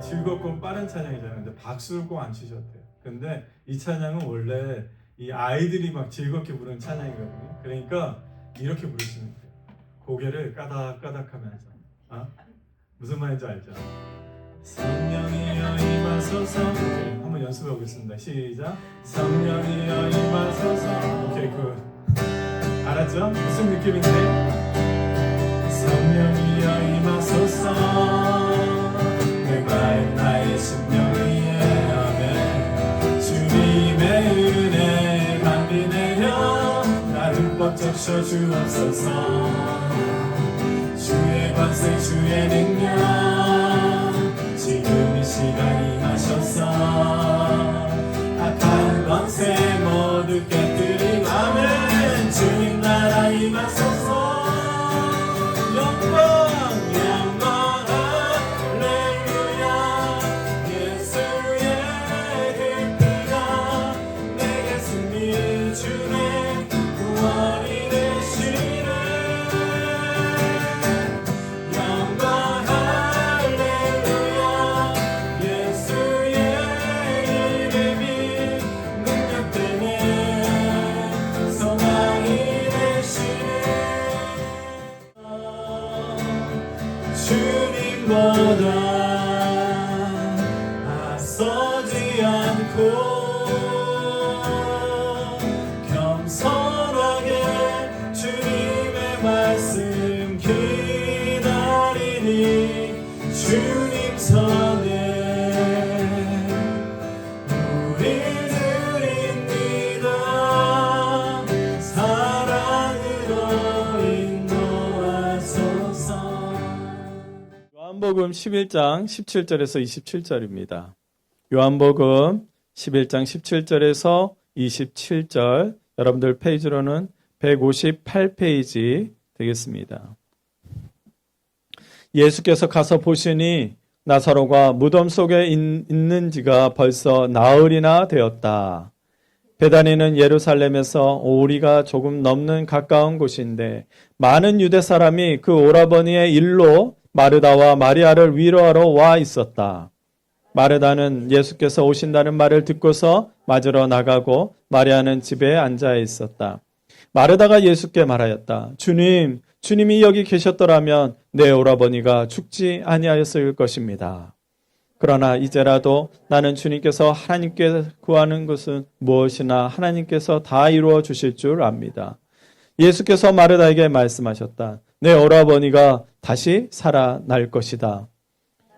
즐겁고 빠른 찬양이잖아요. 근데 박수를 꼭 안 치셔도 돼요. 근데 이 찬양은 원래 이 아이들이 막 즐겁게 부르는 찬양이거든요. 그러니까 이렇게 부르시면 돼요. 고개를 까닥까닥하면서. 무슨 말인지 알죠? 성령이여 임하소서. 오케이, 한번 연습해 보겠습니다. 시작. 성령이여 임하소서. 오케이, 굿. 알았죠? 무슨 느낌인데? 성령이여 임하소서. 내 말 나의 심령 위에 아멘. 주님의 은혜 강이 내려 나를 꽉 적셔 주옵소서. 주의 권세 주의 능력 지금 이 시간 임하셔서 악한 권세 모두 깨뜨리고 아멘. 주님 나라 임하소서. 주님보다 앞서지 않고 겸손하게 주님의 말씀 기다리니 주님 손에 우리 드립니다. 사랑으로 인도하소서. 요한복음 11장 17절에서 27절입니다. 요한복음 11장 17절에서 27절, 여러분들 페이지로는 158페이지 되겠습니다. 예수께서 가서 보시니 나사로가 무덤 속에 있는 지가 벌써 나흘이나 되었다. 베다니는 예루살렘에서 오리가 조금 넘는 가까운 곳인데 많은 유대 사람이 그 오라버니의 일로 마르다와 마리아를 위로하러 와 있었다. 마르다는 예수께서 오신다는 말을 듣고서 맞으러 나가고 마리아는 집에 앉아 있었다. 마르다가 예수께 말하였다. 주님, 주님이 여기 계셨더라면 내 오라버니가 죽지 아니하였을 것입니다. 그러나 이제라도 나는 주님께서 하나님께 구하는 것은 무엇이나 하나님께서 다 이루어 주실 줄 압니다. 예수께서 마르다에게 말씀하셨다. 내 오라버니가 다시 살아날 것이다.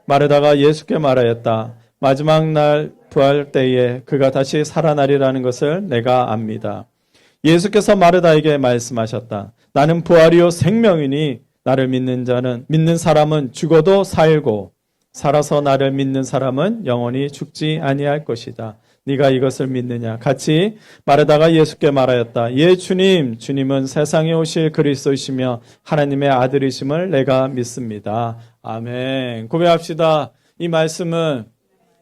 마르다가 예수께 말하였다. 마지막 날 부활 때에 그가 다시 살아나리라는 것을 내가 압니다. 예수께서 마르다에게 말씀하셨다. 나는 부활이요 생명이니 나를 믿는 사람은 죽어도 살고 살아서 나를 믿는 사람은 영원히 죽지 아니할 것이다. 네가 이것을 믿느냐? 같이 마르다가 예수께 말하였다. 예 주님, 주님은 세상에 오실 그리스도이시며 하나님의 아들이심을 내가 믿습니다. 아멘. 고백합시다. 이 말씀은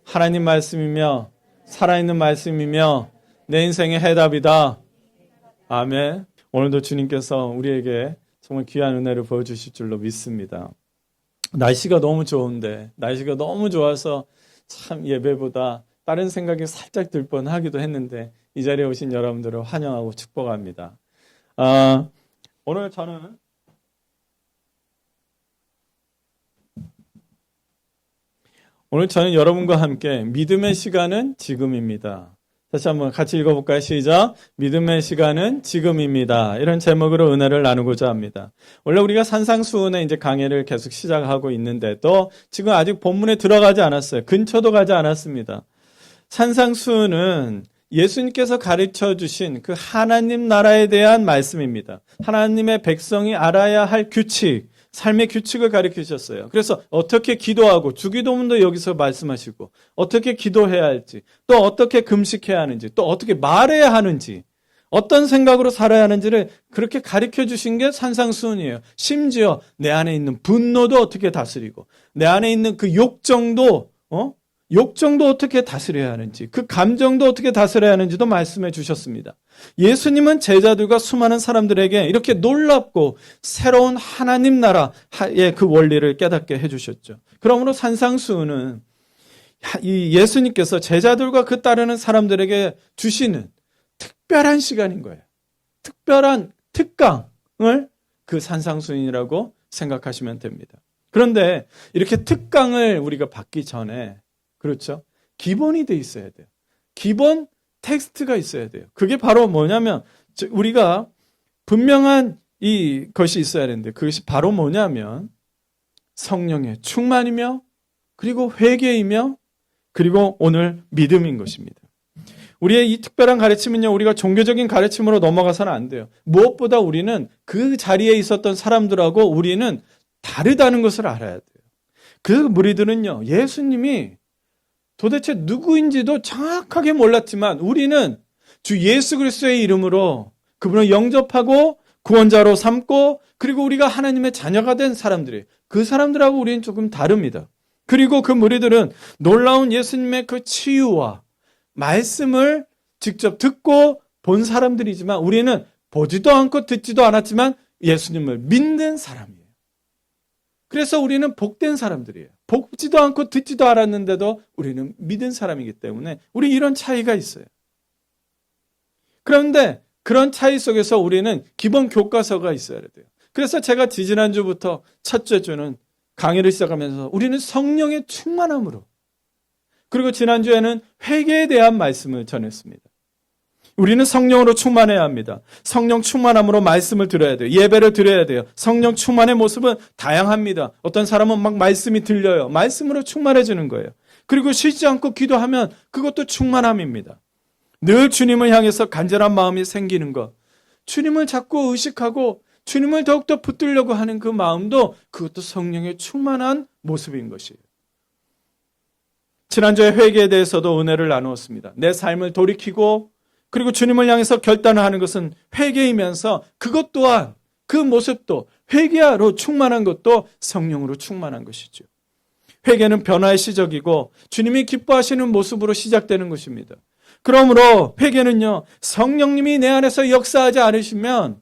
하나님 말씀이며 살아있는 말씀이며 내 인생의 해답이다. 아멘. 오늘도 주님께서 우리에게 정말 귀한 은혜를 보여주실 줄로 믿습니다. 날씨가 너무 좋은데, 날씨가 너무 좋아서 참 예배보다 다른 생각이 살짝 들 뻔하기도 했는데 이 자리에 오신 여러분들을 환영하고 축복합니다. 오늘 저는 여러분과 함께 믿음의 시간은 지금입니다. 다시 한번 같이 읽어볼까요? 시작. 믿음의 시간은 지금입니다. 이런 제목으로 은혜를 나누고자 합니다. 원래 우리가 산상수훈의 이제 강해를 계속 시작하고 있는데도 지금 아직 본문에 들어가지 않았어요. 근처도 가지 않았습니다. 산상수훈은 예수님께서 가르쳐 주신 그 하나님 나라에 대한 말씀입니다. 하나님의 백성이 알아야 할 규칙, 삶의 규칙을 가르쳐 주셨어요. 그래서 어떻게 기도하고 주기도문도 여기서 말씀하시고 어떻게 기도해야 할지, 또 어떻게 금식해야 하는지, 또 어떻게 말해야 하는지, 어떤 생각으로 살아야 하는지를 그렇게 가르쳐 주신 게 산상수훈이에요. 심지어 내 안에 있는 분노도 어떻게 다스리고 내 안에 있는 그 욕정도 어떻게 다스려야 하는지, 그 감정도 어떻게 다스려야 하는지도 말씀해 주셨습니다. 예수님은 제자들과 수많은 사람들에게 이렇게 놀랍고 새로운 하나님 나라의 그 원리를 깨닫게 해주셨죠. 그러므로 산상수훈은 이 예수님께서 제자들과 그 따르는 사람들에게 주시는 특별한 시간인 거예요. 특별한 특강을 그 산상수훈이라고 생각하시면 됩니다. 그런데 이렇게 특강을 우리가 받기 전에, 그렇죠? 기본이 돼 있어야 돼요. 기본 텍스트가 있어야 돼요. 그게 바로 뭐냐면, 우리가 분명한 것이 있어야 되는데, 그것이 바로 뭐냐면 성령의 충만이며, 그리고 회개이며, 그리고 오늘 믿음인 것입니다. 우리의 이 특별한 가르침은요, 우리가 종교적인 가르침으로 넘어가서는 안 돼요. 무엇보다 우리는 그 자리에 있었던 사람들하고 우리는 다르다는 것을 알아야 돼요. 그 무리들은요, 예수님이 도대체 누구인지도 정확하게 몰랐지만 우리는 주 예수 그리스도의 이름으로 그분을 영접하고 구원자로 삼고, 그리고 우리가 하나님의 자녀가 된 사람들이에요. 그 사람들하고 우리는 조금 다릅니다. 그리고 그 무리들은 놀라운 예수님의 그 치유와 말씀을 직접 듣고 본 사람들이지만, 우리는 보지도 않고 듣지도 않았지만 예수님을 믿는 사람이에요. 그래서 우리는 복된 사람들이에요. 보지도 않고 듣지도 않았는데도 우리는 믿은 사람이기 때문에 우리 이런 차이가 있어요. 그런데 그런 차이 속에서 우리는 기본 교과서가 있어야 돼요. 그래서 제가 지지난주부터 첫째 주는 강의를 시작하면서 우리는 성령의 충만함으로, 그리고 지난주에는 회개에 대한 말씀을 전했습니다. 우리는 성령으로 충만해야 합니다. 성령 충만함으로 말씀을 들어야 돼요. 예배를 드려야 돼요. 성령 충만의 모습은 다양합니다. 어떤 사람은 막 말씀이 들려요. 말씀으로 충만해지는 거예요. 그리고 쉬지 않고 기도하면 그것도 충만함입니다. 늘 주님을 향해서 간절한 마음이 생기는 것, 주님을 자꾸 의식하고 주님을 더욱더 붙들려고 하는 그 마음도, 그것도 성령의 충만한 모습인 것이에요. 지난주에 회개에 대해서도 은혜를 나누었습니다. 내 삶을 돌이키고 그리고 주님을 향해서 결단을 하는 것은 회개이면서, 그것 또한, 그 모습도, 회개로 충만한 것도 성령으로 충만한 것이죠. 회개는 변화의 시작이고 주님이 기뻐하시는 모습으로 시작되는 것입니다. 그러므로 회개는요, 성령님이 내 안에서 역사하지 않으시면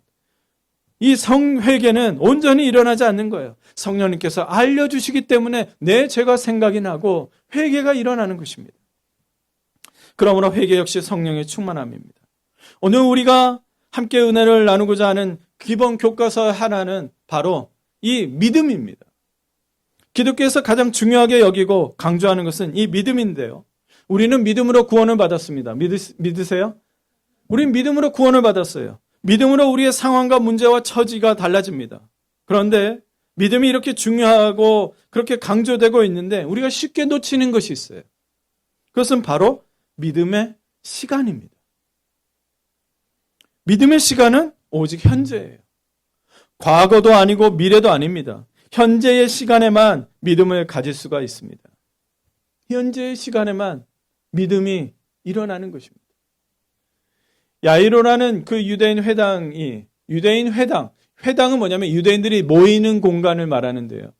이 성회개는 온전히 일어나지 않는 거예요. 성령님께서 알려주시기 때문에 내 죄가 생각이 나고 회개가 일어나는 것입니다. 그러므로 회개 역시 성령의 충만함입니다. 오늘 우리가 함께 은혜를 나누고자 하는 기본 교과서 하나는 바로 이 믿음입니다. 기독교에서 가장 중요하게 여기고 강조하는 것은 이 믿음인데요. 우리는 믿음으로 구원을 받았습니다. 믿으세요? 우린 믿음으로 구원을 받았어요. 믿음으로 우리의 상황과 문제와 처지가 달라집니다. 그런데 믿음이 이렇게 중요하고 그렇게 강조되고 있는데 우리가 쉽게 놓치는 것이 있어요. 그것은 바로 믿음의 시간입니다. 믿음의 시간은 오직 현재예요. 과거도 아니고 미래도 아닙니다. 현재의 시간에만 믿음을 가질 수가 있습니다. 현재의 시간에만 믿음이 일어나는 것입니다. 야이로라는 그 유대인 회당은 뭐냐면 유대인들이 모이는 공간을 말하는데요.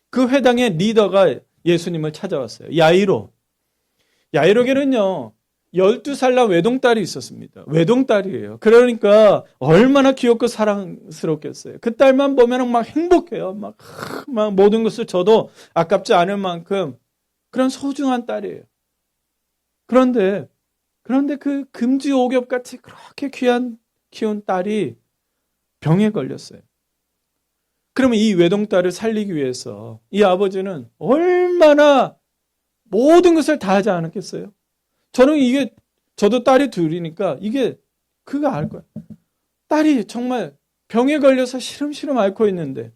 그 회당의 리더가 예수님을 찾아왔어요. 야이로에게는요 12살 난 외동딸이 있었습니다. 외동딸이에요. 그러니까 얼마나 귀엽고 사랑스럽겠어요. 그 딸만 보면 막 행복해요. 막 모든 것을 줘도 아깝지 않을 만큼 그런 소중한 딸이에요. 그런데 그 금지옥엽같이 그렇게 키운 딸이 병에 걸렸어요. 그러면 이 외동딸을 살리기 위해서 이 아버지는 얼마나 모든 것을 다 하지 않았겠어요? 저도 딸이 둘이니까 그가 알 거예요. 딸이 정말 병에 걸려서 시름시름 앓고 있는데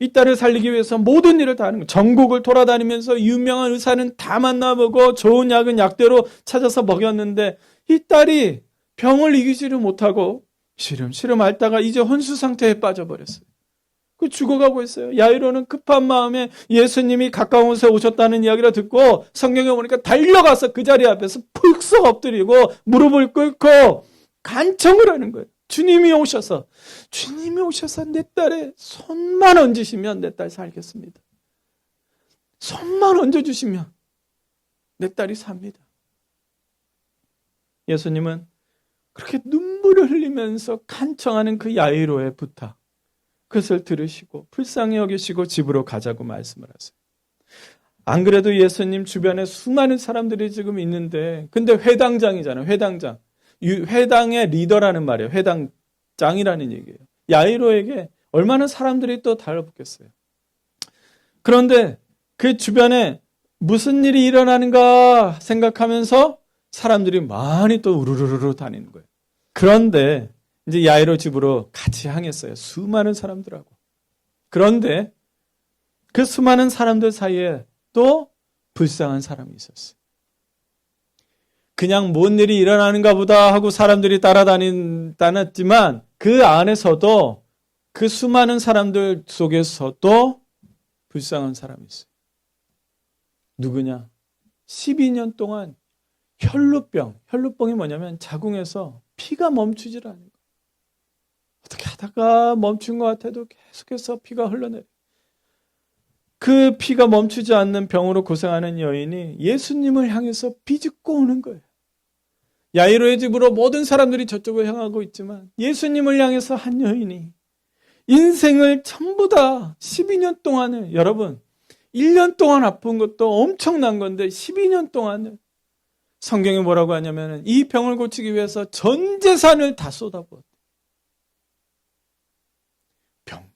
이 딸을 살리기 위해서 모든 일을 다 하는 거예요. 전국을 돌아다니면서 유명한 의사는 다 만나보고 좋은 약은 약대로 찾아서 먹였는데 이 딸이 병을 이기지를 못하고 시름시름 앓다가 이제 혼수 상태에 빠져버렸어요. 죽어가고 있어요. 야이로는 급한 마음에 예수님이 가까운 곳에 오셨다는 이야기를 듣고 성경에 보니까 달려가서 그 자리 앞에서 푹썩 엎드리고 무릎을 꿇고 간청을 하는 거예요. 주님이 오셔서 내 딸의 손만 얹으시면 내 딸 살겠습니다. 손만 얹어주시면 내 딸이 삽니다. 예수님은 그렇게 눈물을 흘리면서 간청하는 그 야이로의 부탁, 그것을 들으시고 불쌍히 여기시고 집으로 가자고 말씀을 하세요. 안 그래도 예수님 주변에 수많은 사람들이 지금 있는데, 근데 회당장이잖아요. 회당장. 회당의 리더라는 말이에요. 회당장이라는 얘기예요. 야이로에게 얼마나 사람들이 또 달라붙겠어요. 그런데 그 주변에 무슨 일이 일어나는가 생각하면서 사람들이 많이 또 우르르르 다니는 거예요. 그런데 이제 야이로 집으로 같이 향했어요. 수많은 사람들하고. 그런데 그 수많은 사람들 사이에 또 불쌍한 사람이 있었어요. 그냥 뭔 일이 일어나는가 보다 하고 사람들이 따라다녔지만 그 안에서도 그 수많은 사람들 속에서도 불쌍한 사람이 있어요. 누구냐? 12년 동안 혈루병이 뭐냐면 자궁에서 피가 멈추질 않는 거예요. 어떻게 하다가 멈춘 것 같아도 계속해서 피가 흘러내려요. 그 피가 멈추지 않는 병으로 고생하는 여인이 예수님을 향해서 비집고 오는 거예요. 야이로의 집으로 모든 사람들이 저쪽을 향하고 있지만 예수님을 향해서 한 여인이 인생을 전부 다 12년 동안을, 여러분 1년 동안 아픈 것도 엄청난 건데 12년 동안을 성경에 뭐라고 하냐면 이 병을 고치기 위해서 전 재산을 다 쏟아부었다. 병도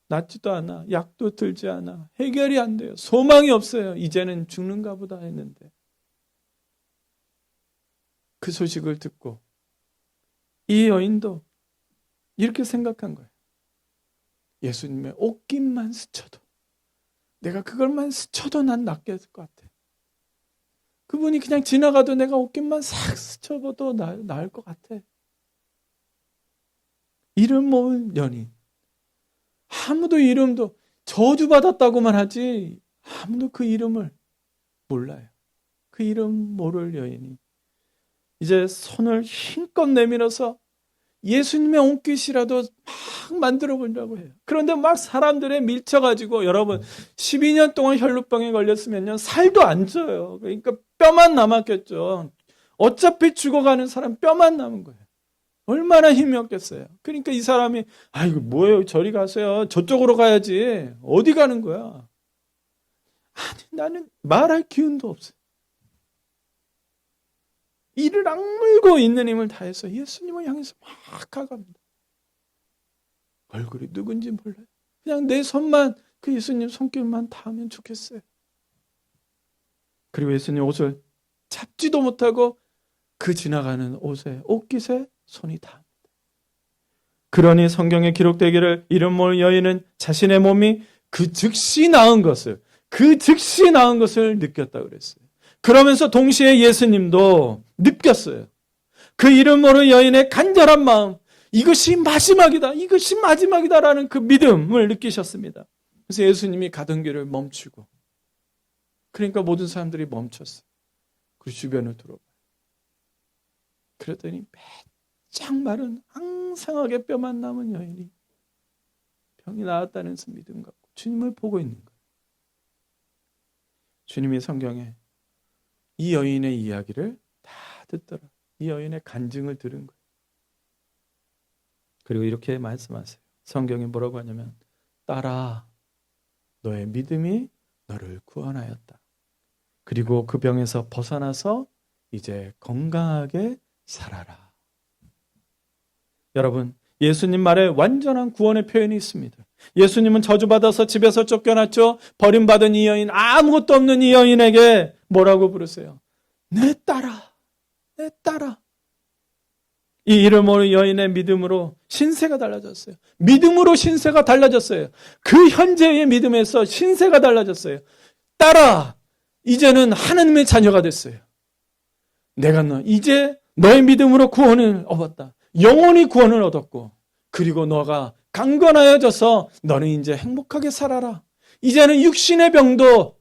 낫지도 않아. 약도 들지 않아. 해결이 안 돼요. 소망이 없어요. 이제는 죽는가 보다 했는데 그 소식을 듣고 이 여인도 이렇게 생각한 거예요. 예수님의 옷깃만 스쳐도, 내가 그걸만 스쳐도 난 낫게 될 것 같아. 그분이 그냥 지나가도 내가 옷깃만 싹 스쳐봐도 나을 것 같아. 이름 모은 연인. 아무도 이름도 저주받았다고만 하지 아무도 그 이름을 몰라요. 그 이름 모를 여인이 이제 손을 힘껏 내밀어서 예수님의 옷깃이라도 막 만들어 보려고 해요. 그런데 막 사람들에 밀쳐가지고, 여러분 12년 동안 혈루병에 걸렸으면요 살도 안 쪄요. 그러니까 뼈만 남았겠죠. 어차피 죽어가는 사람 뼈만 남은 거예요. 얼마나 힘이 없겠어요. 그러니까 이 사람이 이거 뭐예요? 저리 가세요. 저쪽으로 가야지. 어디 가는 거야? 아니, 나는 말할 기운도 없어요. 이를 악물고 있는 힘을 다해서 예수님을 향해서 막 가갑니다. 얼굴이 누군지 몰라요. 그냥 내 손만, 그 예수님 손길만 닿으면 좋겠어요. 그리고 예수님 옷을 잡지도 못하고 그 지나가는 옷깃에 손이 닿습니다. 그러니 성경에 기록되기를 이름 모를 여인은 자신의 몸이 그 즉시 나은 것을 느꼈다고 그랬어요. 그러면서 동시에 예수님도 느꼈어요. 그 이름 모를 여인의 간절한 마음, 이것이 마지막이다라는 그 믿음을 느끼셨습니다. 그래서 예수님이 가던 길을 멈추고, 그러니까 모든 사람들이 멈췄어요. 그리고 주변을 돌아봐요. 그랬더니 빼짝 마른 앙상하게 뼈만 남은 여인이 병이 나았다는 믿음 갖고 주님을 보고 있는 거예요. 주님이 성경에 이 여인의 이야기를 다 듣더라. 이 여인의 간증을 들은 거예요. 그리고 이렇게 말씀하세요. 성경에 뭐라고 하냐면, 딸아, 너의 믿음이 너를 구원하였다. 그리고 그 병에서 벗어나서 이제 건강하게 살아라. 여러분, 예수님 말에 완전한 구원의 표현이 있습니다. 예수님은 저주받아서 집에서 쫓겨났죠. 버림받은 이 여인, 아무것도 없는 이 여인에게 뭐라고 부르세요? 내 딸아, 내 딸아. 이 이름 모를 여인의 믿음으로 신세가 달라졌어요. 믿음으로 신세가 달라졌어요. 그 현재의 믿음에서 신세가 달라졌어요. 딸아, 이제는 하나님의 자녀가 됐어요. 내가 이제 너의 믿음으로 구원을 얻었다. 영원히 구원을 얻었고, 그리고 너가 강건하여져서 너는 이제 행복하게 살아라. 이제는 육신의 병도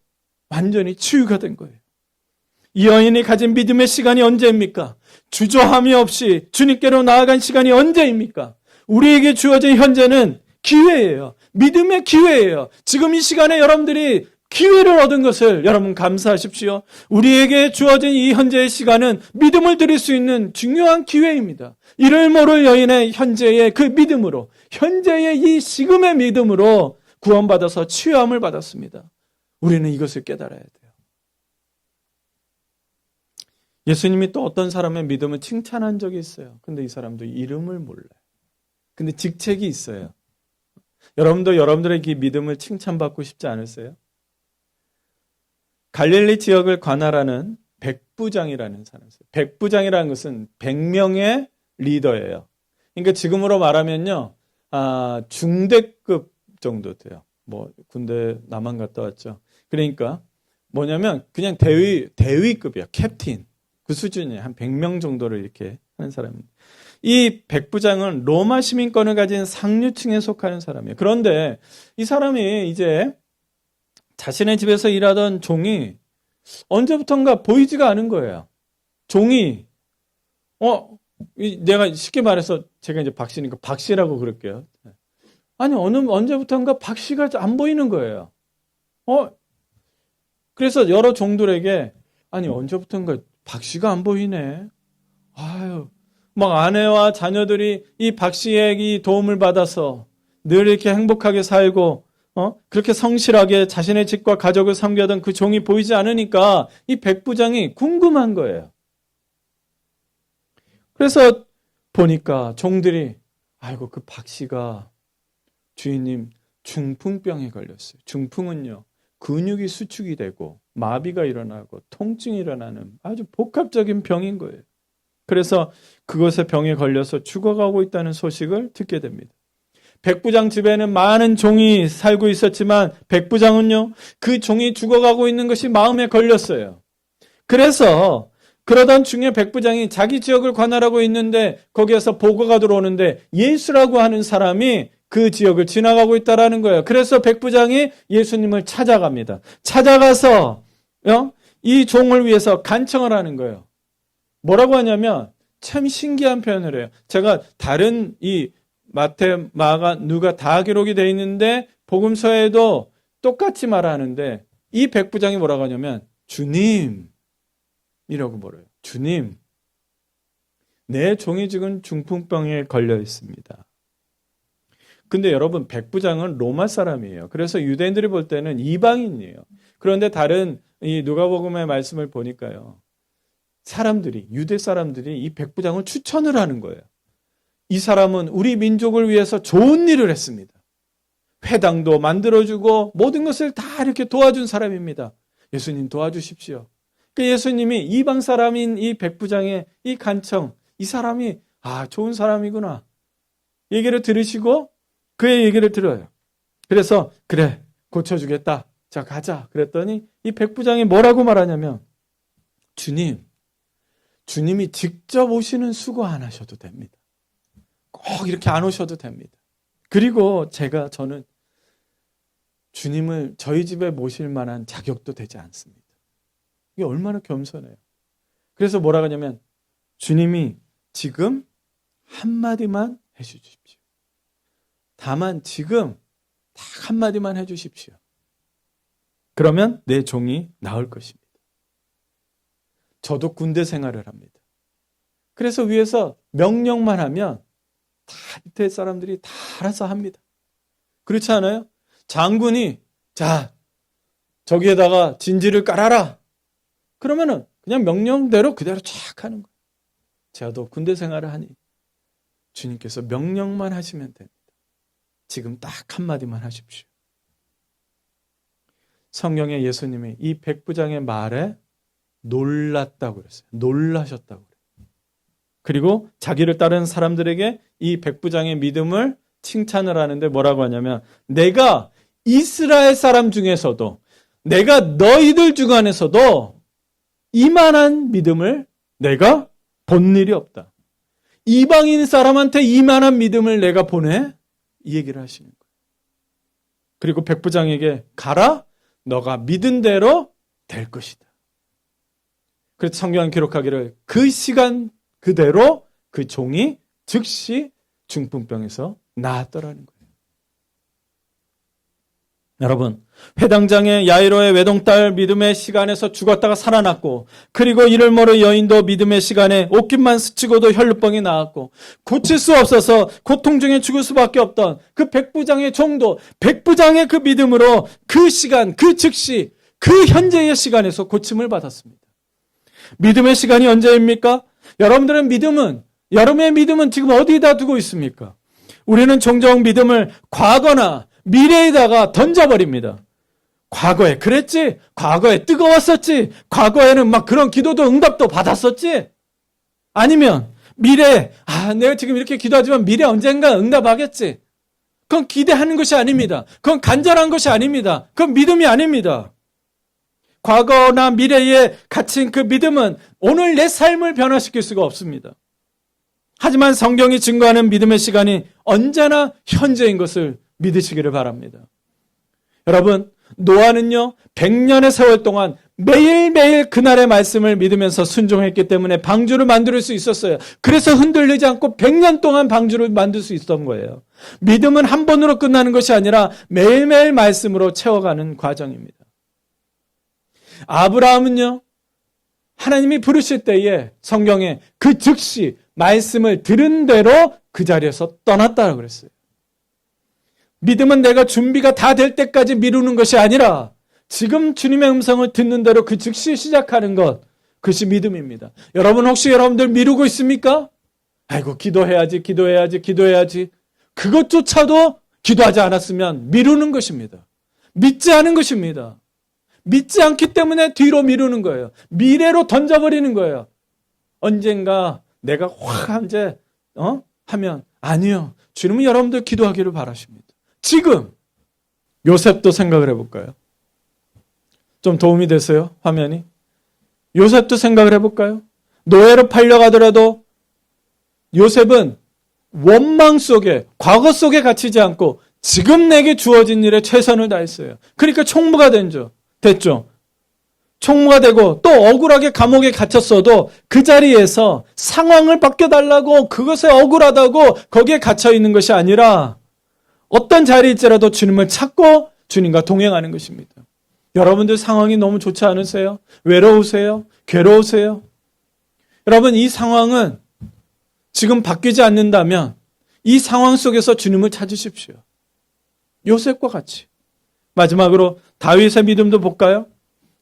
완전히 치유가 된 거예요. 이 여인이 가진 믿음의 시간이 언제입니까? 주저함이 없이 주님께로 나아간 시간이 언제입니까? 우리에게 주어진 현재는 기회예요. 믿음의 기회예요. 지금 이 시간에 여러분들이 기회를 얻은 것을 여러분 감사하십시오. 우리에게 주어진 이 현재의 시간은 믿음을 드릴 수 있는 중요한 기회입니다. 이를 모를 여인의 현재의 그 믿음으로, 현재의 이 지금의 믿음으로 구원받아서 치유함을 받았습니다. 우리는 이것을 깨달아야 돼요. 예수님이 또 어떤 사람의 믿음을 칭찬한 적이 있어요. 근데 이 사람도 이름을 몰라요. 근데 직책이 있어요. 여러분도 여러분들의 믿음을 칭찬받고 싶지 않으세요? 갈릴리 지역을 관할하는 백부장이라는 사람이 있어요. 백부장이라는 것은 100명의 리더예요. 그러니까 지금으로 말하면요, 중대급 정도 돼요. 뭐 군대 남한 갔다 왔죠. 그러니까 뭐냐면 그냥 대위급이야. 캡틴. 그 수준이에요. 한 100명 정도를 이렇게 하는 사람입니다. 이 백부장은 로마 시민권을 가진 상류층에 속하는 사람이에요. 그런데 이 사람이 이제 자신의 집에서 일하던 종이 언제부턴가 보이지가 않은 거예요. 종이 내가 쉽게 말해서 제가 이제 박씨니까 박씨라고 그럴게요. 아니 언제부턴가 박씨가 안 보이는 거예요. 그래서 여러 종들에게 아니 언제부턴가 박씨가 안 보이네. 아유, 막 아내와 자녀들이 이 박씨의 이 도움을 받아서 늘 이렇게 행복하게 살고 그렇게 성실하게 자신의 집과 가족을 섬기던 그 종이 보이지 않으니까 이 백부장이 궁금한 거예요. 그래서 보니까 종들이 아이고 그 박씨가 주인님 중풍병에 걸렸어요. 중풍은요 근육이 수축이 되고 마비가 일어나고 통증이 일어나는 아주 복합적인 병인 거예요. 그래서 그것의 병에 걸려서 죽어가고 있다는 소식을 듣게 됩니다. 백부장 집에는 많은 종이 살고 있었지만 백부장은요 그 종이 죽어가고 있는 것이 마음에 걸렸어요. 그래서 그러던 중에 백부장이 자기 지역을 관할하고 있는데 거기에서 보고가 들어오는데 예수라고 하는 사람이 그 지역을 지나가고 있다라는 거예요. 그래서 백부장이 예수님을 찾아갑니다. 찾아가서 이 종을 위해서 간청을 하는 거예요. 뭐라고 하냐면 참 신기한 표현을 해요. 제가 다른 이 마태, 마가, 누가 다 기록이 되어 있는데 복음서에도 똑같이 말하는데 이 백부장이 뭐라고 하냐면 주님이라고 물어요. 주님, 내 종이 지금 중풍병에 걸려 있습니다. 근데 여러분 백부장은 로마 사람이에요. 그래서 유대인들이 볼 때는 이방인이에요. 그런데 다른 이 누가복음의 말씀을 보니까요. 유대 사람들이 이 백부장을 추천을 하는 거예요. 이 사람은 우리 민족을 위해서 좋은 일을 했습니다. 회당도 만들어주고 모든 것을 다 이렇게 도와준 사람입니다. 예수님 도와주십시오. 그 예수님이 이방 사람인 이 백부장의 이 간청, 이 사람이 좋은 사람이구나. 얘기를 들으시고 그의 얘기를 들어요. 그래서 그래 고쳐주겠다. 자 가자. 그랬더니 이 백부장이 뭐라고 말하냐면 주님이 직접 오시는 수고 안 하셔도 됩니다. 꼭 이렇게 안 오셔도 됩니다. 그리고 저는 주님을 저희 집에 모실 만한 자격도 되지 않습니다. 이게 얼마나 겸손해요. 그래서 뭐라고 하냐면 주님이 지금 한마디만 해주십시오. 다만 지금 딱 한마디만 해주십시오. 그러면 내 종이 나을 것입니다. 저도 군대 생활을 합니다. 그래서 위에서 명령만 하면 다 밑에 사람들이 다 알아서 합니다. 그렇지 않아요? 장군이 자 저기에다가 진지를 깔아라. 그러면은 그냥 명령대로 그대로 쫙 하는 거예요. 저도 군대 생활을 하니 주님께서 명령만 하시면 됩니다. 지금 딱 한마디만 하십시오. 성경에 예수님이 이 백부장의 말에 놀랐다고 그랬어요. 놀라셨다고 그래요. 그리고 자기를 따르는 사람들에게 이 백부장의 믿음을 칭찬을 하는데 뭐라고 하냐면 내가 이스라엘 사람 중에서도 내가 너희들 중 안에서도 이만한 믿음을 내가 본 일이 없다. 이방인 사람한테 이만한 믿음을 내가 보내? 이 얘기를 하시는 거예요. 그리고 백부장에게 가라. 너가 믿은 대로 될 것이다. 그래서 성경은 기록하기를 그 시간 그대로 그 종이 즉시 중풍병에서 나았더라는 거예요. 여러분, 회당장의 야이로의 외동딸 믿음의 시간에서 죽었다가 살아났고, 그리고 이를 모를 여인도 믿음의 시간에 옷깃만 스치고도 혈루병이 나았고, 고칠 수 없어서 고통 중에 죽을 수밖에 없던 그 백부장의 종도 백부장의 그 믿음으로 그 시간, 그 즉시 그 현재의 시간에서 고침을 받았습니다. 믿음의 시간이 언제입니까? 여러분의 믿음은 지금 어디다 두고 있습니까? 우리는 종종 믿음을 과거나 미래에다가 던져버립니다. 과거에 그랬지? 과거에 뜨거웠었지? 과거에는 막 그런 기도도 응답도 받았었지? 아니면 미래에 내가 지금 이렇게 기도하지만 미래 언젠가 응답하겠지? 그건 기대하는 것이 아닙니다. 그건 간절한 것이 아닙니다. 그건 믿음이 아닙니다. 과거나 미래에 갇힌 그 믿음은 오늘 내 삶을 변화시킬 수가 없습니다. 하지만 성경이 증거하는 믿음의 시간이 언제나 현재인 것을 믿으시기를 바랍니다. 여러분, 노아는요 100년의 세월 동안 매일매일 그날의 말씀을 믿으면서 순종했기 때문에 방주를 만들 수 있었어요. 그래서 흔들리지 않고 100년 동안 방주를 만들 수 있었던 거예요. 믿음은 한 번으로 끝나는 것이 아니라 매일매일 말씀으로 채워가는 과정입니다. 아브라함은요 하나님이 부르실 때에 성경에 그 즉시 말씀을 들은 대로 그 자리에서 떠났다고 그랬어요. 믿음은 내가 준비가 다 될 때까지 미루는 것이 아니라 지금 주님의 음성을 듣는 대로 그 즉시 시작하는 것, 그것이 믿음입니다. 여러분 혹시 여러분들 미루고 있습니까? 아이고 기도해야지. 그것조차도 기도하지 않았으면 미루는 것입니다. 믿지 않은 것입니다. 믿지 않기 때문에 뒤로 미루는 거예요. 미래로 던져버리는 거예요. 언젠가 내가 하면 아니요. 주님은 여러분들 기도하기를 바라십니다. 지금 요셉도 생각을 해볼까요? 좀 도움이 되세요? 화면이? 요셉도 생각을 해볼까요? 노예로 팔려가더라도 요셉은 원망 속에, 과거 속에 갇히지 않고 지금 내게 주어진 일에 최선을 다했어요. 그러니까 총무가 됐죠. 총무가 되고 또 억울하게 감옥에 갇혔어도 그 자리에서 상황을 바뀌어달라고 그것에 억울하다고 거기에 갇혀있는 것이 아니라 어떤 자리일지라도 주님을 찾고 주님과 동행하는 것입니다. 여러분들 상황이 너무 좋지 않으세요? 외로우세요? 괴로우세요? 여러분 이 상황은 지금 바뀌지 않는다면 이 상황 속에서 주님을 찾으십시오. 요셉과 같이. 마지막으로 다윗의 믿음도 볼까요?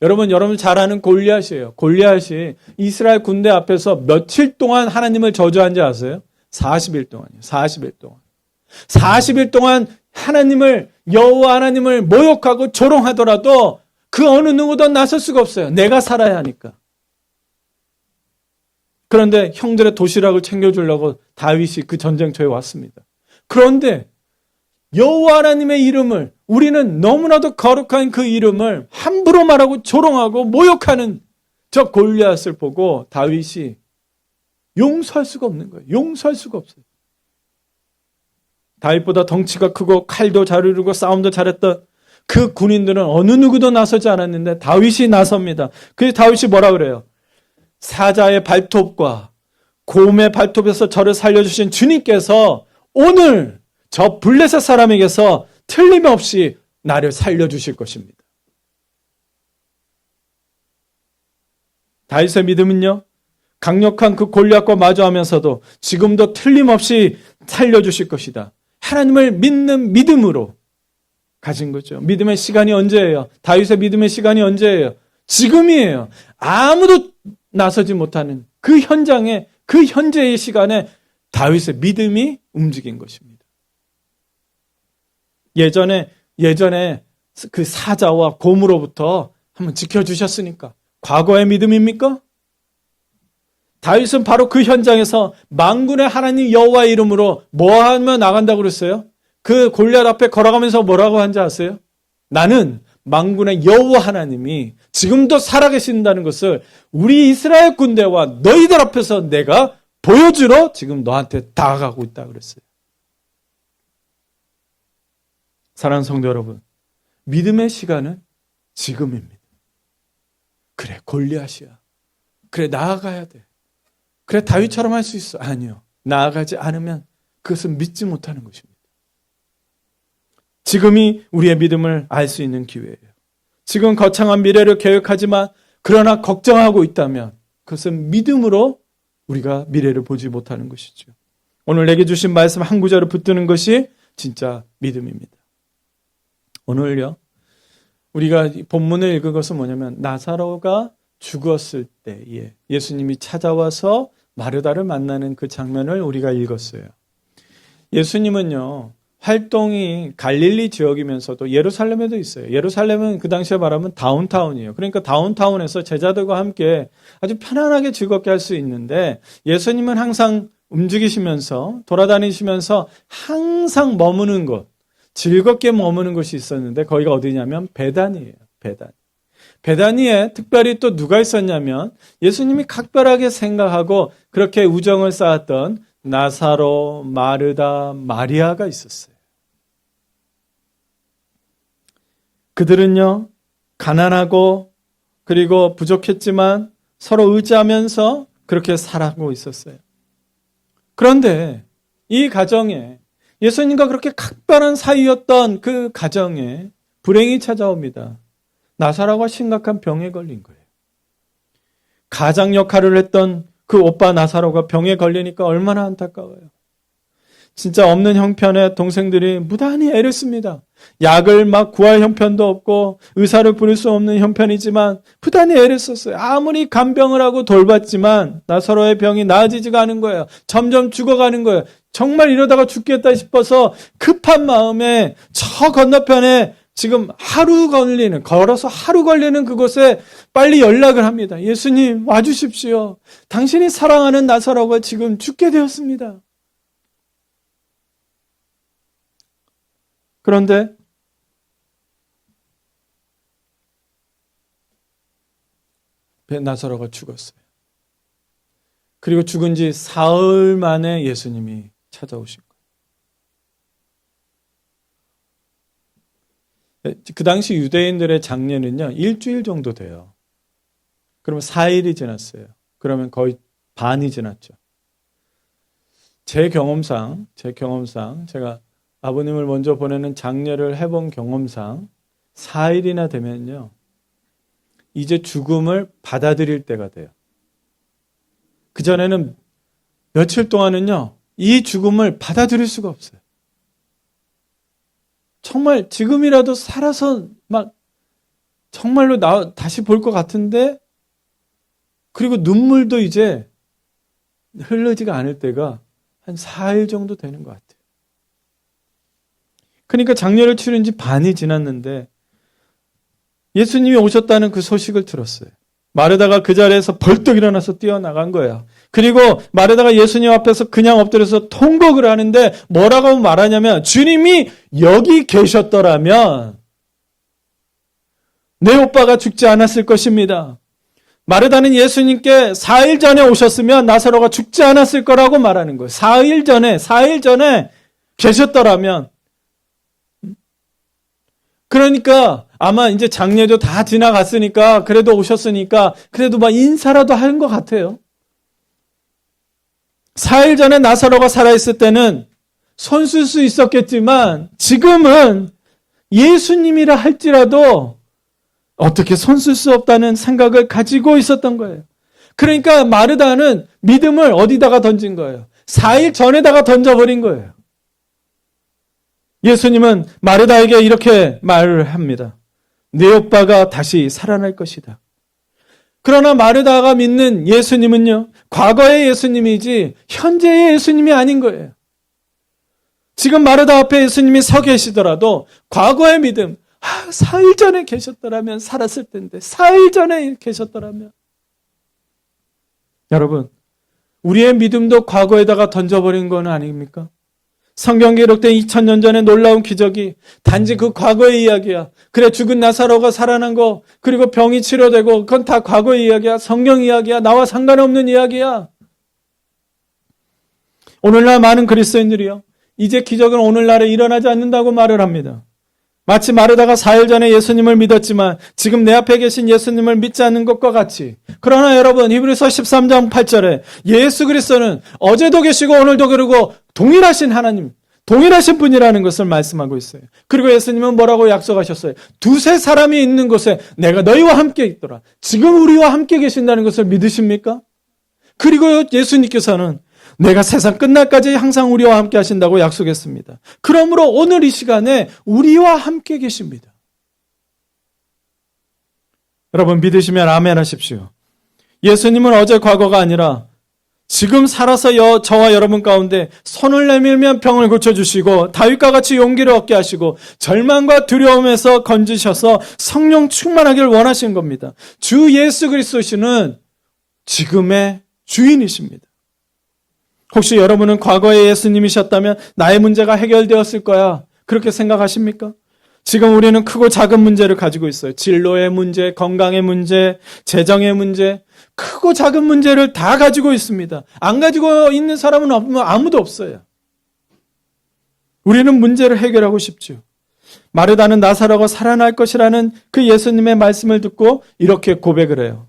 여러분 잘 아는 골리앗이에요. 골리앗이 이스라엘 군대 앞에서 며칠 동안 하나님을 저주한지 아세요? 40일 동안이요. 40일 동안. 40일 동안 여호와 하나님을 모욕하고 조롱하더라도 그 어느 누구도 나설 수가 없어요. 내가 살아야 하니까. 그런데 형들의 도시락을 챙겨주려고 다윗이 그 전쟁터에 왔습니다. 그런데 여호와 하나님의 이름을 우리는 너무나도 거룩한 그 이름을 함부로 말하고 조롱하고 모욕하는 저 골리앗을 보고 다윗이 용서할 수가 없는 거예요. 용서할 수가 없어요. 다윗보다 덩치가 크고 칼도 잘 이루고 싸움도 잘했던 그 군인들은 어느 누구도 나서지 않았는데 다윗이 나섭니다. 그래서 다윗이 뭐라 그래요? 사자의 발톱과 곰의 발톱에서 저를 살려주신 주님께서 오늘 저 블레셋 사람에게서 틀림없이 나를 살려주실 것입니다. 다윗의 믿음은요, 강력한 그 골리앗과 마주하면서도 지금도 틀림없이 살려주실 것이다. 하나님을 믿는 믿음으로 가진 거죠. 믿음의 시간이 언제예요? 다윗의 믿음의 시간이 언제예요? 지금이에요. 아무도 나서지 못하는 그 현장에, 그 현재의 시간에 다윗의 믿음이 움직인 것입니다. 예전에 그 사자와 곰으로부터 한번 지켜주셨으니까 과거의 믿음입니까? 다윗은 바로 그 현장에서 만군의 하나님 여호와의 이름으로 뭐 하며 나간다고 그랬어요? 그 골리앗 앞에 걸어가면서 뭐라고 한지 아세요? 나는 만군의 여호와 하나님이 지금도 살아계신다는 것을 우리 이스라엘 군대와 너희들 앞에서 내가 보여주러 지금 너한테 다가가고 있다 그랬어요. 사랑하는 성도 여러분, 믿음의 시간은 지금입니다. 그래, 골리앗이야. 그래, 나아가야 돼. 그래, 다윗처럼 할 수 있어. 아니요. 나아가지 않으면 그것은 믿지 못하는 것입니다. 지금이 우리의 믿음을 알 수 있는 기회예요. 지금 거창한 미래를 계획하지만 그러나 걱정하고 있다면 그것은 믿음으로 우리가 미래를 보지 못하는 것이죠. 오늘 내게 주신 말씀 한 구절을 붙드는 것이 진짜 믿음입니다. 오늘요, 우리가 본문을 읽은 것은 뭐냐면 나사로가 죽었을 때에 예수님이 찾아와서 마르다를 만나는 그 장면을 우리가 읽었어요. 예수님은요, 활동이 갈릴리 지역이면서도 예루살렘에도 있어요. 예루살렘은 그 당시에 말하면 다운타운이에요. 그러니까 다운타운에서 제자들과 함께 아주 편안하게 즐겁게 할 수 있는데 예수님은 항상 움직이시면서 돌아다니시면서 항상 머무는 곳, 즐겁게 머무는 곳이 있었는데 거기가 어디냐면 베단이에요. 베단. 베다니에 특별히 또 누가 있었냐면 예수님이 각별하게 생각하고 그렇게 우정을 쌓았던 나사로, 마르다, 마리아가 있었어요. 그들은요, 가난하고 그리고 부족했지만 서로 의지하면서 그렇게 살아가고 있었어요. 그런데 이 가정에 예수님과 그렇게 각별한 사이였던 그 가정에 불행이 찾아옵니다. 나사로가 심각한 병에 걸린 거예요. 가장 역할을 했던 그 오빠 나사로가 병에 걸리니까 얼마나 안타까워요. 진짜 없는 형편에 동생들이 무단히 애를 씁니다. 약을 막 구할 형편도 없고 의사를 부를 수 없는 형편이지만 부단히 애를 썼어요. 아무리 간병을 하고 돌봤지만 나사로의 병이 나아지지가 않은 거예요. 점점 죽어가는 거예요. 정말 이러다가 죽겠다 싶어서 급한 마음에 저 건너편에 지금 걸어서 하루 걸리는 그곳에 빨리 연락을 합니다. 예수님 와주십시오. 당신이 사랑하는 나사로가 지금 죽게 되었습니다. 그런데 나사로가 죽었어요. 그리고 죽은 지 사흘 만에 예수님이 찾아오신 거예요. 그 당시 유대인들의 장례는요, 일주일 정도 돼요. 그러면 4일이 지났어요. 그러면 거의 반이 지났죠. 제 경험상 제가 아버님을 먼저 보내는 장례를 해본 경험상 4일이나 되면요, 이제 죽음을 받아들일 때가 돼요. 그전에는 며칠 동안은요, 이 죽음을 받아들일 수가 없어요. 정말 지금이라도 살아서 막 정말로 다시 볼 것 같은데, 그리고 눈물도 이제 흐르지가 않을 때가 한 4일 정도 되는 것 같아요. 그러니까 장례를 치른 지 반이 지났는데 예수님이 오셨다는 그 소식을 들었어요. 마르다가 그 자리에서 벌떡 일어나서 뛰어나간 거예요. 그리고 마르다가 예수님 앞에서 그냥 엎드려서 통곡을 하는데 뭐라고 말하냐면, 주님이 여기 계셨더라면 내 오빠가 죽지 않았을 것입니다. 마르다는 예수님께 4일 전에 오셨으면 나사로가 죽지 않았을 거라고 말하는 거예요. 4일 전에 계셨더라면. 그러니까 아마 이제 장례도 다 지나갔으니까, 그래도 오셨으니까 그래도 막 인사라도 한 것 같아요. 4일 전에 나사로가 살아있을 때는 손 쓸 수 있었겠지만 지금은 예수님이라 할지라도 어떻게 손 쓸 수 없다는 생각을 가지고 있었던 거예요. 그러니까 마르다는 믿음을 어디다가 던진 거예요? 4일 전에다가 던져버린 거예요. 예수님은 마르다에게 이렇게 말을 합니다. 네 오빠가 다시 살아날 것이다. 그러나 마르다가 믿는 예수님은요, 과거의 예수님이지 현재의 예수님이 아닌 거예요. 지금 마르다 앞에 예수님이 서 계시더라도 과거의 믿음, 4일 전에 계셨더라면 살았을 텐데, 4일 전에 계셨더라면. 여러분, 우리의 믿음도 과거에다가 던져버린 건 아닙니까? 성경 기록된 2000년 전의 놀라운 기적이 단지 그 과거의 이야기야. 그래, 죽은 나사로가 살아난 거, 그리고 병이 치료되고, 그건 다 과거의 이야기야. 성경 이야기야. 나와 상관없는 이야기야. 오늘날 많은 그리스도인들이요, 이제 기적은 오늘날에 일어나지 않는다고 말을 합니다. 마치 마르다가 4일 전에 예수님을 믿었지만 지금 내 앞에 계신 예수님을 믿지 않는 것과 같이. 그러나 여러분, 히브리서 13장 8절에 예수 그리스도는 어제도 계시고 오늘도 그러고 동일하신 하나님, 동일하신 분이라는 것을 말씀하고 있어요. 그리고 예수님은 뭐라고 약속하셨어요? 두세 사람이 있는 곳에 내가 너희와 함께 있더라. 지금 우리와 함께 계신다는 것을 믿으십니까? 그리고 예수님께서는 내가 세상 끝날까지 항상 우리와 함께 하신다고 약속했습니다. 그러므로 오늘 이 시간에 우리와 함께 계십니다. 여러분 믿으시면 아멘 하십시오. 예수님은 어제 과거가 아니라 지금 살아서 저와 여러분 가운데 손을 내밀면 병을 고쳐주시고 다윗과 같이 용기를 얻게 하시고 절망과 두려움에서 건지셔서 성령 충만하기를 원하시는 겁니다. 주 예수 그리스도시는 지금의 주인이십니다. 혹시 여러분은 과거의 예수님이셨다면 나의 문제가 해결되었을 거야 그렇게 생각하십니까? 지금 우리는 크고 작은 문제를 가지고 있어요. 진로의 문제, 건강의 문제, 재정의 문제, 크고 작은 문제를 다 가지고 있습니다. 안 가지고 있는 사람은 아무도 없어요. 우리는 문제를 해결하고 싶죠. 마르다는 나사로가 살아날 것이라는 그 예수님의 말씀을 듣고 이렇게 고백을 해요.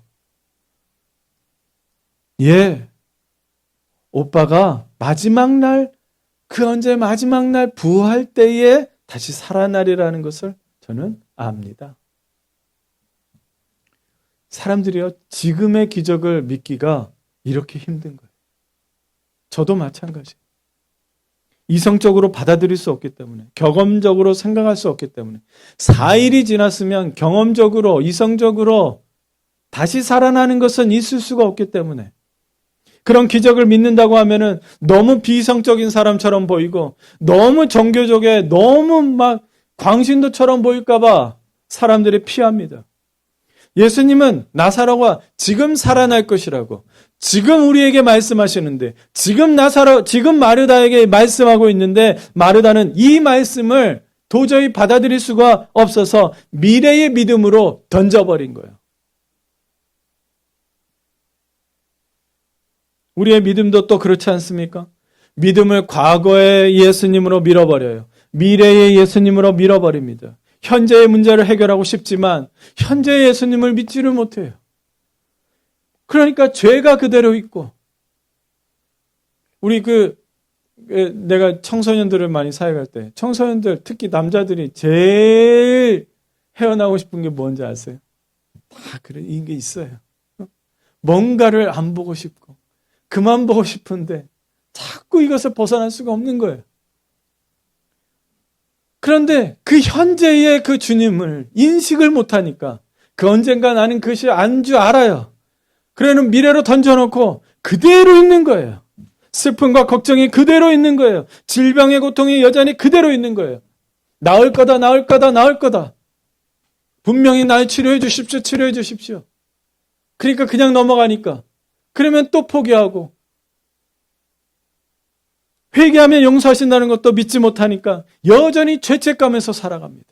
예, 오빠가 마지막 날, 그 언제 마지막 날 부활 때에 다시 살아나리라는 것을 저는 압니다. 사람들이요, 지금의 기적을 믿기가 이렇게 힘든 거예요. 저도 마찬가지예요. 이성적으로 받아들일 수 없기 때문에, 경험적으로 생각할 수 없기 때문에, 4일이 지났으면 경험적으로, 이성적으로 다시 살아나는 것은 있을 수가 없기 때문에, 그런 기적을 믿는다고 하면은 너무 비이성적인 사람처럼 보이고 너무 종교적에 너무 막 광신도처럼 보일까봐 사람들이 피합니다. 예수님은 나사로가 지금 살아날 것이라고 지금 우리에게 말씀하시는데 지금 마르다에게 말씀하고 있는데 마르다는 이 말씀을 도저히 받아들일 수가 없어서 미래의 믿음으로 던져버린 거예요. 우리의 믿음도 또 그렇지 않습니까? 믿음을 과거의 예수님으로 밀어버려요. 미래의 예수님으로 밀어버립니다. 현재의 문제를 해결하고 싶지만 현재의 예수님을 믿지를 못해요. 그러니까 죄가 그대로 있고 우리 내가 청소년들을 많이 사역할 때 청소년들 특히 남자들이 제일 헤어나고 싶은 게 뭔지 아세요? 다 그래 이게 있어요. 뭔가를 안 보고 싶고 그만 보고 싶은데 자꾸 이것을 벗어날 수가 없는 거예요. 그런데 그 현재의 그 주님을 인식을 못하니까 그 언젠가 나는 그것이 안 줄 알아요. 그래는 미래로 던져놓고 그대로 있는 거예요. 슬픔과 걱정이 그대로 있는 거예요. 질병의 고통이 여전히 그대로 있는 거예요. 나을 거다, 나을 거다, 나을 거다. 분명히 날 치료해 주십시오, 치료해 주십시오. 그러니까 그냥 넘어가니까. 그러면 또 포기하고 회개하면 용서하신다는 것도 믿지 못하니까 여전히 죄책감에서 살아갑니다.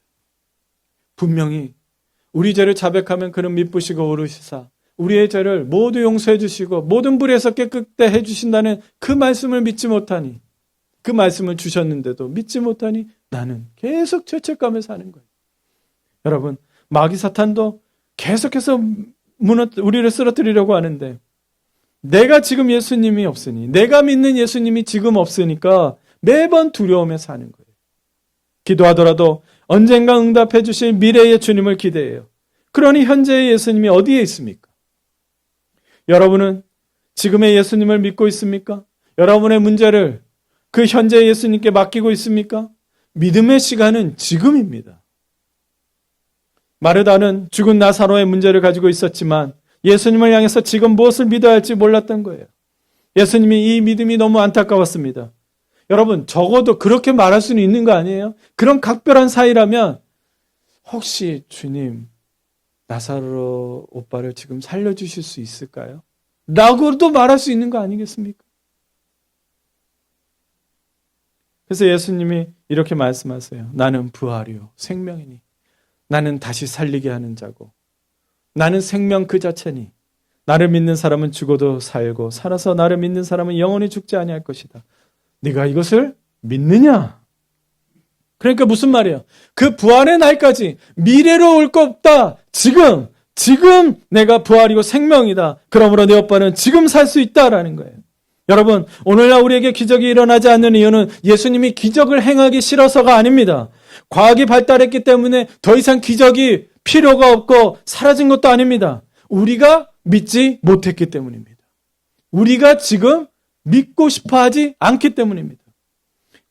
분명히 우리 죄를 자백하면 그는 미쁘시고 오르시사 우리의 죄를 모두 용서해 주시고 모든 불에서 깨끗게 해 주신다는 그 말씀을 믿지 못하니 그 말씀을 주셨는데도 믿지 못하니 나는 계속 죄책감에 사는 거예요. 여러분 마귀 사탄도 계속해서 우리를 쓰러뜨리려고 하는데 내가 지금 예수님이 없으니 내가 믿는 예수님이 지금 없으니까 매번 두려움에 사는 거예요. 기도하더라도 언젠가 응답해 주실 미래의 주님을 기대해요. 그러니 현재의 예수님이 어디에 있습니까? 여러분은 지금의 예수님을 믿고 있습니까? 여러분의 문제를 그 현재의 예수님께 맡기고 있습니까? 믿음의 시간은 지금입니다. 마르다는 죽은 나사로의 문제를 가지고 있었지만 예수님을 향해서 지금 무엇을 믿어야 할지 몰랐던 거예요. 예수님이 이 믿음이 너무 안타까웠습니다. 여러분 적어도 그렇게 말할 수는 있는 거 아니에요? 그런 각별한 사이라면 혹시 주님 나사로 오빠를 지금 살려주실 수 있을까요? 라고도 말할 수 있는 거 아니겠습니까? 그래서 예수님이 이렇게 말씀하세요. 나는 부활이요 생명이니 나는 다시 살리게 하는 자고 나는 생명 그 자체니 나를 믿는 사람은 죽어도 살고 살아서 나를 믿는 사람은 영원히 죽지 아니할 것이다. 네가 이것을 믿느냐? 그러니까 무슨 말이야? 그 부활의 날까지 미래로 올 거 없다. 지금 내가 부활이고 생명이다. 그러므로 내 오빠는 지금 살 수 있다라는 거예요. 여러분 오늘날 우리에게 기적이 일어나지 않는 이유는 예수님이 기적을 행하기 싫어서가 아닙니다. 과학이 발달했기 때문에 더 이상 기적이 필요가 없고 사라진 것도 아닙니다. 우리가 믿지 못했기 때문입니다. 우리가 지금 믿고 싶어하지 않기 때문입니다.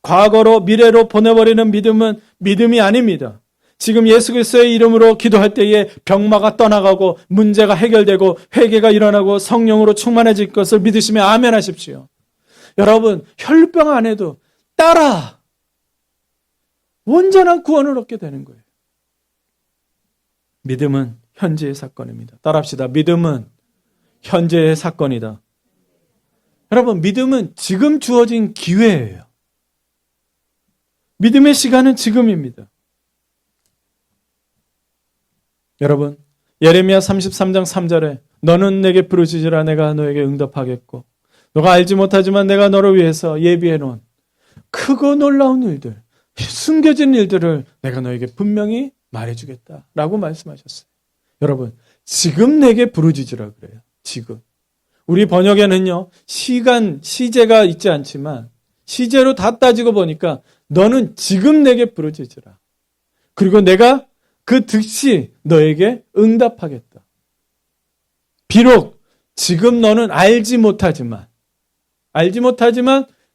과거로 미래로 보내버리는 믿음은 믿음이 아닙니다. 지금 예수 그리스도의 이름으로 기도할 때에 병마가 떠나가고 문제가 해결되고 회개가 일어나고 성령으로 충만해질 것을 믿으시며 아멘 하십시오. 여러분, 혈루병 안에도 따라 온전한 구원을 얻게 되는 거예요. 믿음은 현재의 사건입니다. 따라합시다. 믿음은 현재의 사건이다. 여러분, 믿음은 지금 주어진 기회예요. 믿음의 시간은 지금입니다. 여러분, 예레미야 33장 3절에 너는 내게 부르짖으라 내가 너에게 응답하겠고 너가 알지 못하지만 내가 너를 위해서 예비해 놓은 크고 놀라운 일들, 숨겨진 일들을 내가 너에게 분명히 말해주겠다 라고 말씀하셨어요. 여러분, 지금 내게 부르짖으라 그래요. 지금. 우리 번역에는요, 시제가 있지 않지만 시제로 다 따지고 보니까 너는 지금 내게 부르짖으라. 그리고 내가 그 즉시 너에게 응답하겠다. 비록 지금 너는 알지 못하지만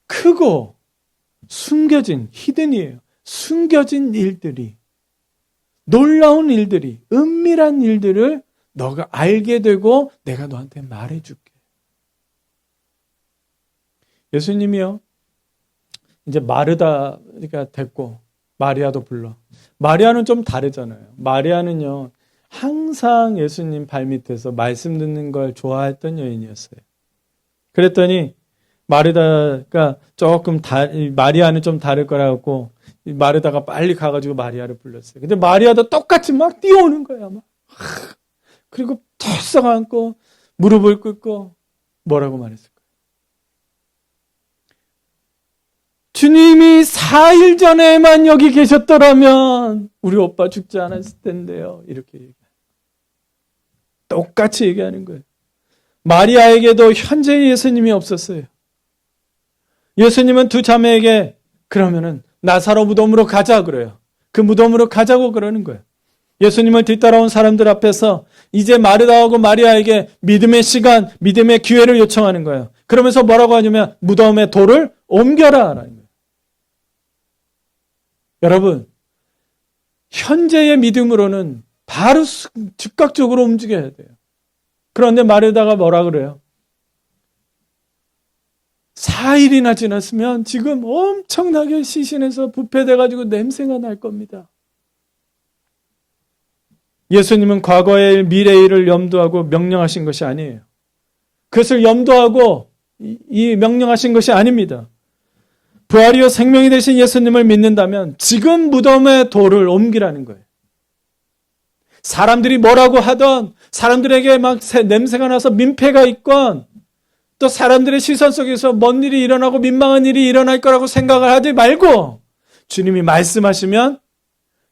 크고 숨겨진, 히든이에요. 숨겨진 일들이, 놀라운 일들이, 은밀한 일들을 너가 알게 되고 내가 너한테 말해줄게. 예수님이요, 이제 마르다가 됐고 마리아도 불러. 마리아는 좀 다르잖아요. 마리아는요, 항상 예수님 발밑에서 말씀 듣는 걸 좋아했던 여인이었어요. 그랬더니 마르다가 마리아는 좀 다를 거라고 마르다가 빨리 가가지고 마리아를 불렀어요. 근데 마리아도 똑같이 막 뛰어오는 거야. 막. 그리고 털썩 안고 무릎을 꿇고 뭐라고 말했을까요? 주님이 4일 전에만 여기 계셨더라면 우리 오빠 죽지 않았을 텐데요. 이렇게 얘기해요. 똑같이 얘기하는 거예요. 마리아에게도 현재의 예수님이 없었어요. 예수님은 두 자매에게 그러면은 나사로 무덤으로 가자 그래요. 그 무덤으로 가자고 그러는 거예요. 예수님을 뒤따라온 사람들 앞에서 이제 마르다하고 마리아에게 믿음의 시간, 믿음의 기회를 요청하는 거예요. 그러면서 뭐라고 하냐면 무덤의 돌을 옮겨라 라는 거예요. 여러분, 현재의 믿음으로는 바로 즉각적으로 움직여야 돼요. 그런데 마르다가 뭐라 그래요? 4일이나 지났으면 지금 엄청나게 시신에서 부패돼가지고 냄새가 날 겁니다. 예수님은 과거의 미래의 일을 염두하고 명령하신 것이 아니에요. 그것을 염두하고 이 명령하신 것이 아닙니다. 부활이요 생명이 되신 예수님을 믿는다면 지금 무덤의 돌을 옮기라는 거예요. 사람들이 뭐라고 하던, 사람들에게 막 냄새가 나서 민폐가 있건, 또 사람들의 시선 속에서 뭔 일이 일어나고 민망한 일이 일어날 거라고 생각을 하지 말고 주님이 말씀하시면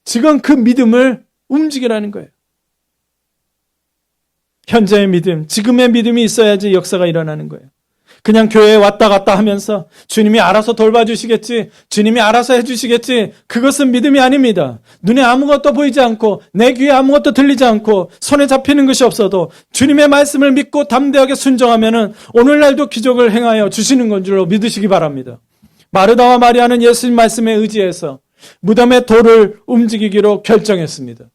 지금 그 믿음을 움직이라는 거예요. 현재의 믿음, 지금의 믿음이 있어야지 역사가 일어나는 거예요. 그냥 교회에 왔다 갔다 하면서 주님이 알아서 돌봐주시겠지, 주님이 알아서 해주시겠지, 그것은 믿음이 아닙니다. 눈에 아무것도 보이지 않고 내 귀에 아무것도 들리지 않고 손에 잡히는 것이 없어도 주님의 말씀을 믿고 담대하게 순종하면은 오늘날도 기적을 행하여 주시는 건 줄로 믿으시기 바랍니다. 마르다와 마리아는 예수님 말씀에 의지해서 무덤의 돌을 움직이기로 결정했습니다.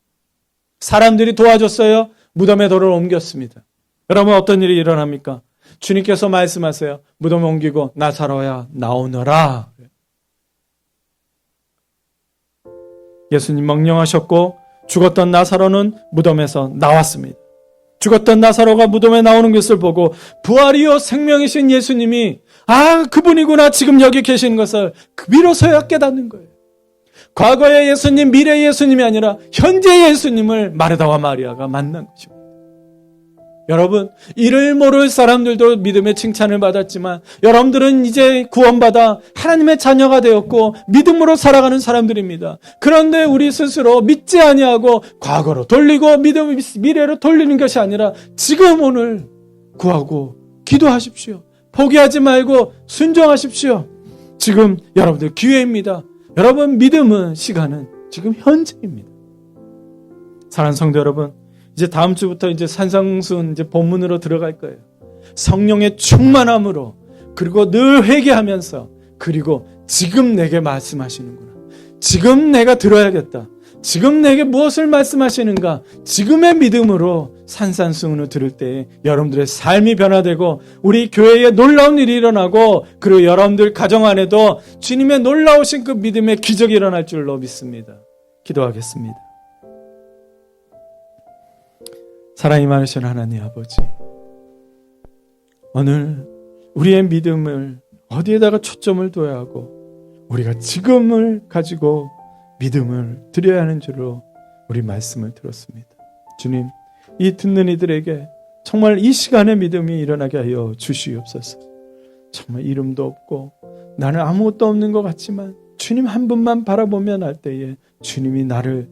사람들이 도와줬어요. 무덤의 돌을 옮겼습니다. 여러분, 어떤 일이 일어납니까? 주님께서 말씀하세요. 무덤 옮기고 나사로야 나오너라. 예수님 명령하셨고 죽었던 나사로는 무덤에서 나왔습니다. 죽었던 나사로가 무덤에 나오는 것을 보고 부활이요 생명이신 예수님이 그분이구나 지금 여기 계신 것을 비로소야 깨닫는 거예요. 과거의 예수님, 미래의 예수님이 아니라 현재의 예수님을 마르다와 마리아가 만난 것입니다. 여러분, 이를 모를 사람들도 믿음의 칭찬을 받았지만 여러분들은 이제 구원받아 하나님의 자녀가 되었고 믿음으로 살아가는 사람들입니다. 그런데 우리 스스로 믿지 아니하고 과거로 돌리고 미래로 돌리는 것이 아니라 지금 오늘 구하고 기도하십시오. 포기하지 말고 순종하십시오. 지금 여러분들 기회입니다. 여러분, 믿음은 시간은 지금 현재입니다. 사랑하는 성도 여러분, 이제 다음 주부터 이제 산상순 이제 본문으로 들어갈 거예요. 성령의 충만함으로, 그리고 늘 회개하면서, 그리고 지금 내게 말씀하시는구나. 지금 내가 들어야겠다. 지금 내게 무엇을 말씀하시는가? 지금의 믿음으로 산산수훈을 들을 때 여러분들의 삶이 변화되고 우리 교회에 놀라운 일이 일어나고 그리고 여러분들 가정 안에도 주님의 놀라우신 그 믿음의 기적이 일어날 줄로 믿습니다. 기도하겠습니다. 사랑이 많으신 하나님 아버지, 오늘 우리의 믿음을 어디에다가 초점을 둬야 하고 우리가 지금을 가지고 믿음을 드려야 하는 줄로 우리 말씀을 들었습니다. 주님, 이 듣는 이들에게 정말 이 시간에 믿음이 일어나게 하여 주시옵소서. 정말 이름도 없고 나는 아무것도 없는 것 같지만 주님 한 분만 바라보면 할 때에 주님이 나를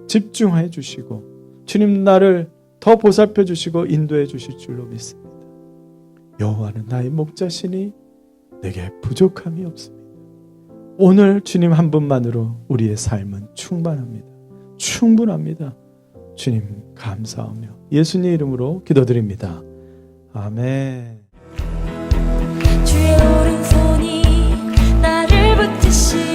집중해 주시고 주님 나를 더 보살펴 주시고 인도해 주실 줄로 믿습니다. 여호와는 나의 목자시니 내게 부족함이 없습니다. 오늘 주님 한 분만으로 우리의 삶은 충만합니다. 충분합니다. 주님 감사하며 예수님 이름으로 기도드립니다. 아멘. 주의 오른손이 나를 붙드시